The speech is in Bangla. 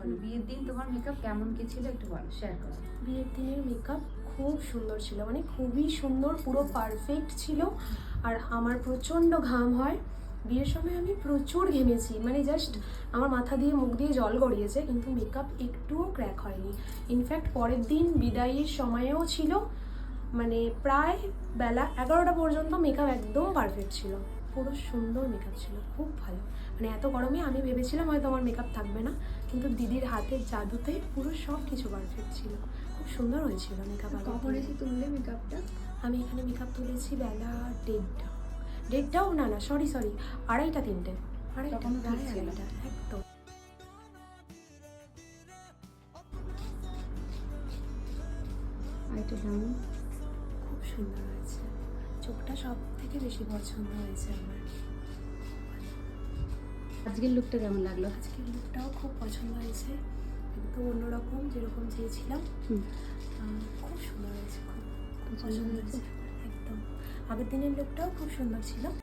বলো বিয়ের দিন তোমার মেকআপ কেমন কি ছিল একটু বলো, শেয়ার করো। বিয়ের দিনের মেকআপ খুব সুন্দর ছিল, মানে খুবই সুন্দর, পুরো পারফেক্ট ছিল। আর আমার প্রচণ্ড ঘাম হয় বিয়ের সময়, আমি প্রচুর ঘেমেছি, মানে জাস্ট আমার মাথা দিয়ে মুখ দিয়ে জল গড়িয়েছে, কিন্তু মেকআপ একটুও ক্র্যাক হয়নি। ইনফ্যাক্ট পরের দিন বিদায়ের সময়েও ছিল, মানে প্রায় বেলা 11টা পর্যন্ত মেকআপ একদম পারফেক্ট ছিল। পুরো সুন্দর মেকআপ ছিল, খুব ভালো। মানে এত গরমে আমি ভেবেছিলাম হয়তো আমার মেকআপ থাকবে না, কিন্তু দিদির হাতের জাদুতে পুরো সব কিছু পারফেক্ট ছিল, খুব সুন্দর হয়েছিল মেকআপ। কখন এসে তুললে মেকআপটা? আমি এখানে মেকআপ তুলেছি বেলা 1:30টাও না, সরি 2:30 3টে, তখন প্রায় ঠিক ছিল। 2:30 একদম। আর একটু ডাউন। খুব সুন্দর হয়েছে, চোখটা সব থেকে বেশি পছন্দ হয়েছে আমার। আজকের লুকটা কেমন লাগলো? আজকের লুকটাও খুব পছন্দ হয়েছে, একদম অন্যরকম যেরকম চেয়েছিলাম। খুব সুন্দর হয়েছে, খুব পছন্দ হয়েছে একদম। আগের দিনের লুকটাও খুব সুন্দর ছিল।